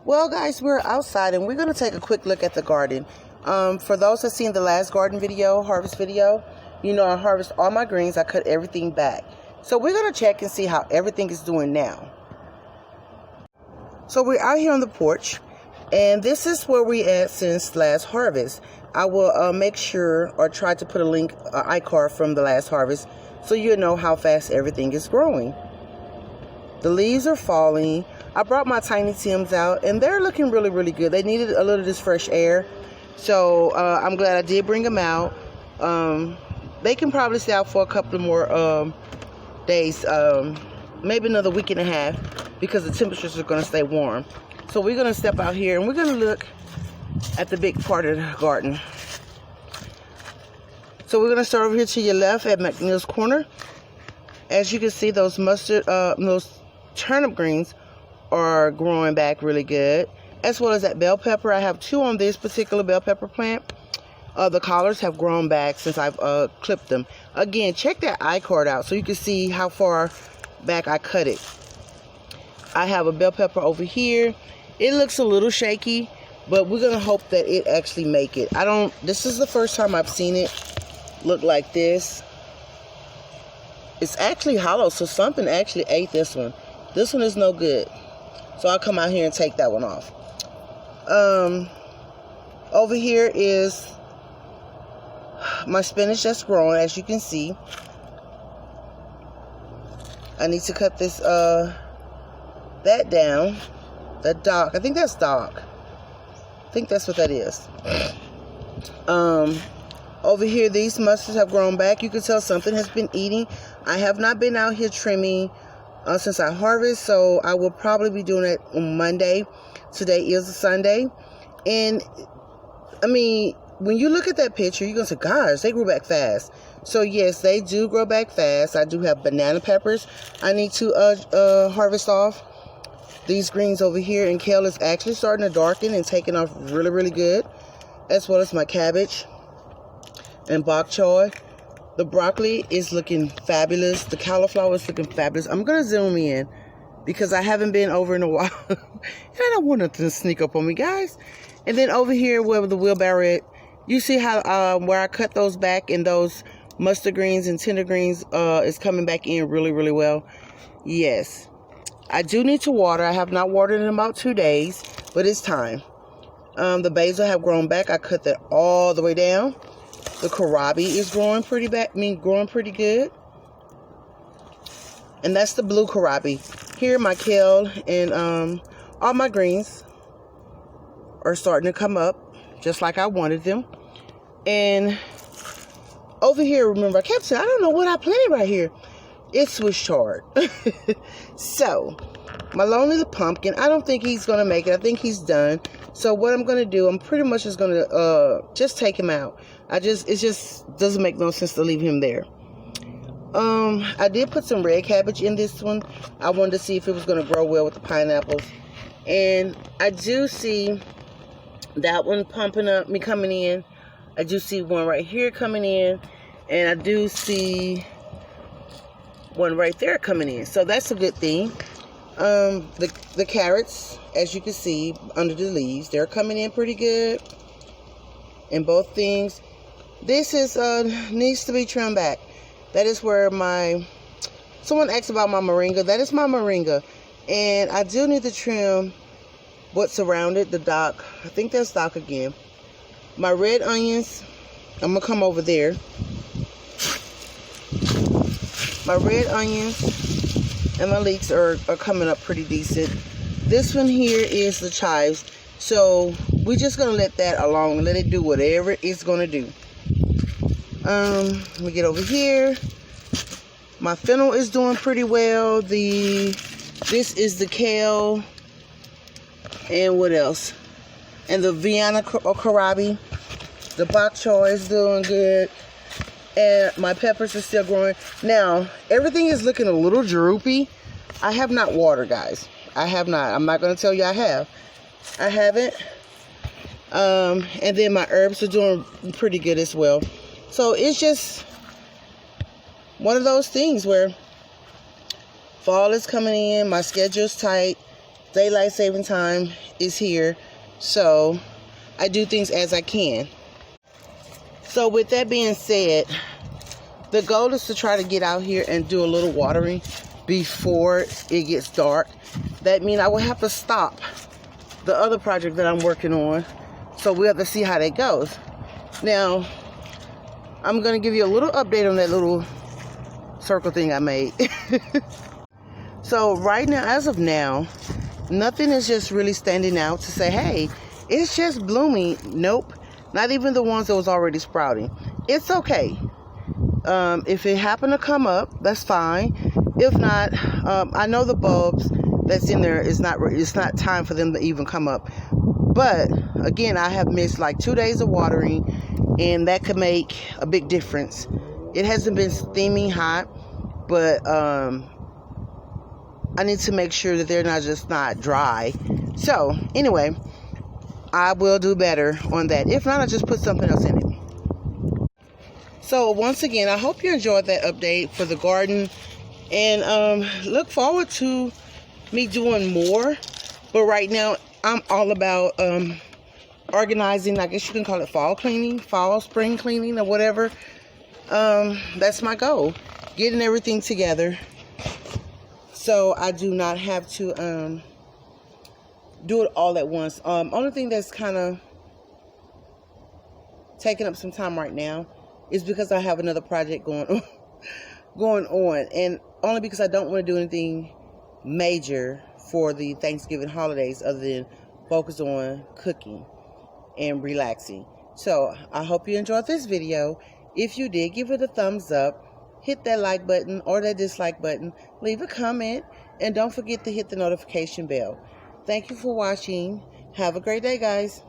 Well, guys, we're outside and we're going to take a quick look at the garden. For those that seen the last garden video, harvest video, you know I harvest all my greens. I cut everything back. So we're going to check and see how everything is doing now. So we're out here on the porch, and this is where we at since last harvest. I will make sure or try to put a link, iCard from the last harvest, so you know how fast everything is growing. The leaves are falling. I brought my tiny Tims out, and they're looking really, really good. They needed a little of this fresh air, so I'm glad I did bring them out. They can probably stay out for a couple more days, maybe another week and a half, because the temperatures are going to stay warm. So we're going to step out here, and we're going to look at the big part of the garden. So we're going to start over here to your left at McNeil's Corner. As you can see, those those turnip greens are growing back really good, as well as that bell pepper. I have 2 on this particular bell pepper plant. The collars have grown back since I've clipped them. Again, check that iCard out so you can see how far back I cut it. I have a bell pepper over here. It looks a little shaky, but we're gonna hope that it actually make it. This is the first time I've seen it look like this. It's actually hollow, so something actually ate this one. This one is no good. So I'll come out here and take that one off. Over here is my spinach that's growing, as you can see. I need to cut this, that down. That dock, I think that's dock. I think that's what that is. Over here, these mustards have grown back. You can tell something has been eating. I have not been out here trimming since I harvest, so I will probably be doing it on Monday. Today is a Sunday, and I mean, when you look at that picture, you're gonna say, gosh, they grew back fast. So yes, they do grow back fast. I do have banana peppers I need to harvest off. These greens over here, and kale is actually starting to darken and taking off really, really good, as well as my cabbage and bok choy. The broccoli is looking fabulous. The cauliflower is looking fabulous. I'm going to zoom in because I haven't been over in a while. And I don't want nothing to sneak up on me, guys. And then over here where the wheelbarrow, you see how where I cut those back, and those mustard greens and tender greens is coming back in really, really well. Yes. I do need to water. I have not watered in about 2 days, but it's time. The basil have grown back. I cut that all the way down. The kohlrabi is growing pretty growing pretty good. And that's the blue kohlrabi. Here, my kale and all my greens are starting to come up just like I wanted them. And over here, remember, I kept saying, I don't know what I planted right here. It's Swiss chard. So, my Lonely the Pumpkin, I don't think he's going to make it. I think he's done. So, what I'm going to do, I'm pretty much just going to just take him out. It just doesn't make no sense to leave him there. I did put some red cabbage in this one. I wanted to see if it was going to grow well with the pineapples. And I do see that one pumping up, coming in. I do see one right here coming in. And I do see one right there coming in. So that's a good thing. The carrots, as you can see under the leaves, they're coming in pretty good. And both things. This is needs to be trimmed back. That is where someone asked about my moringa. That is my moringa. And I do need to trim what's around it, the dock. I think that's dock again. My red onions, I'm going to come over there. My red onions and my leeks are coming up pretty decent. This one here is the chives. So we're just going to let that alone. Let it do whatever it's going to do. Let me get over here. My fennel is doing pretty well. This is the kale. And what else? And the Vienna kohlrabi. The bok choy is doing good. And my peppers are still growing. Now, everything is looking a little droopy. I have not watered, guys. I have not. I'm not going to tell you I have. I haven't. And then my herbs are doing pretty good as well. So it's just one of those things where fall is coming in. My schedule's tight. daylight saving time is here, so I do things as I can. So with that being said, the goal is to try to get out here and do a little watering before it gets dark. That means I will have to stop the other project that I'm working on, so we'll have to see how that goes. Now, I'm going to give you a little update on that little circle thing I made. So right now, as of now, nothing is just really standing out to say, hey, it's just blooming. Nope. Not even the ones that was already sprouting. It's okay. If it happened to come up, that's fine. If not, I know the bulbs that's in there it's not time for them to even come up. But again, I have missed like 2 days of watering, and that could make a big difference. It hasn't been steaming hot, but I need to make sure that they're not dry. So anyway, I will do better on that. If not, I'll just put something else in it. So once again, I hope you enjoyed that update for the garden, and look forward to me doing more. But right now, I'm all about organizing. I guess you can call it fall cleaning, spring cleaning, or whatever. That's my goal, getting everything together so I do not have to do it all at once. Only thing that's kind of taking up some time right now is because I have another project going on, and only because I don't want to do anything major for the Thanksgiving holidays other than focus on cooking and relaxing. So I hope you enjoyed this video. If you did, give it a thumbs up, hit that like button or that dislike button, leave a comment, and don't forget to hit the notification bell. Thank you for watching. Have a great day, guys.